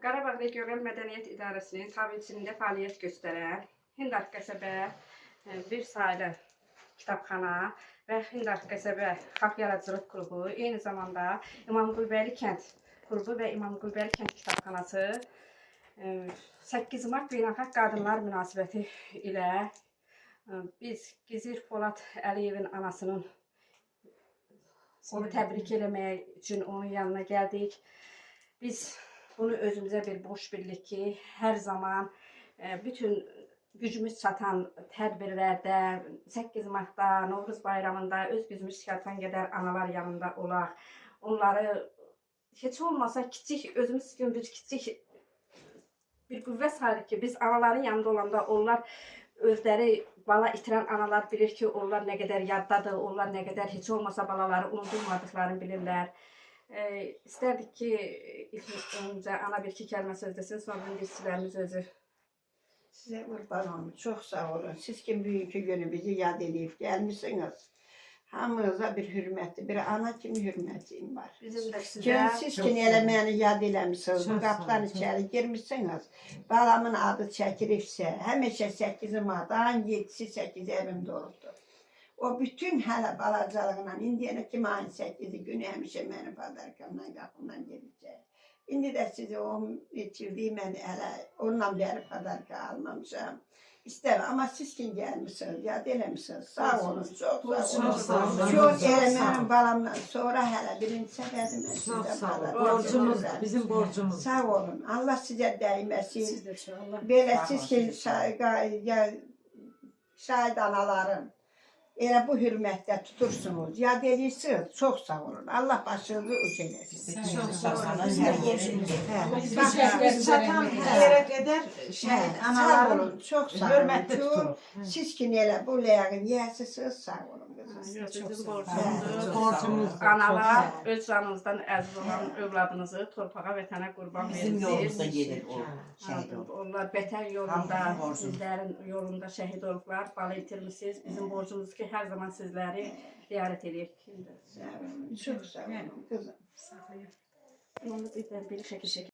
Qarabağ Regional Mədəniyyət İdarəsinin tabelçiliyində fəaliyyət göstərən Hindar qəsəbə bir saylı kitabxana və Hindar qəsəbə Xalq Yaradıcılıq Klubu, eyni zamanda İmamqulbəyli kənd klubu və İmamqulbəyli kənd kitabxanası 8 Mart Beynəlxalq Qadınlar münasibəti ilə biz Gizir Polad Əliyevin anasının onu təbrik eləmək üçün onun yanına gəldik. Biz bunu özümüzə bir borc bildik ki, hər zaman bütün gücümüz çatan tədbirlərdə, 8 Martda, Novruz bayramında öz gücümüz çatan qədər analar yanında olaq. Onları heç olmasa kiçik, özümüz üçün bir kiçik bir qüvvə sayırıq ki, biz anaların yanında olanda onlar özləri bala itirən analar bilir ki, onlar nə qədər yaddadır, onlar nə qədər heç olmasa balaları unudulmadıqlarını bilirlər. İstərdik ki, ilk öncə ana bir-iki kəlmə söz desin, sonra dizçilərimiz özü. Sizə qurban olun, çox sağ olun. Siz ki, bugünkü günü bizi yad edib gəlmişsiniz. Hamınıza bir hürmətli, bir ana kimi hürmətim var. Bizim də sizə. Siz ki, elə məni yad eləmişsiniz, bu qapıdan içəri girmişsiniz. Balamın adı çəkilibsə, həmişə 8 Martdan 7-si 8 evimdə olubdur. O bütün hələ balacalığına, indiyənə kimi ayın 8-i günü həmişə mənim padarkamdan, qapımdan gedəcək. İndi də sizi o içirdiyi mən hələ onunla bəri padarka almamışam. İstər, amma siz kim gəlmişsiniz, yad eləmişsiniz, sağ olun, çox sağ olun. Çox elə mənim balamdan sonra hələ birinci səbəbi mən sizə padarka. Borcumuz, bizim borcumuz. Sağ olun, Allah sizə dəyməsin. Siz də çox, Allah. Belə siz ki, şahid anaların elə bu hürmətlə tutursunuz, yad edirsiniz, çox sağ olun. Allah başınızı uç eləsin. Çox sağ olun. Biz çatan yerə qədər şəhid sağ anaların olun, çox sağ hörmətli olun. tuturuz. Siz ki, elə bu ləyəqin yəsiniz, sağ olun. Bizim borcumuzdur. Borcumuz. Analar öz canınızdan əziz olan övladınızı torpağa, vətənə qurban Bizim verirsiniz. yolumuzda gelir o şəhid oldu. Onlar vətən yolunda, Hamımızın borcu. sizlərin yolunda şəhid olublar, bala itirmişsiniz. Bizim borcumuz ki, hər zaman sizləri ziyarət edirik. Sağ olun, çox sağ olun, qızım. Onu bir şəkil çəkin.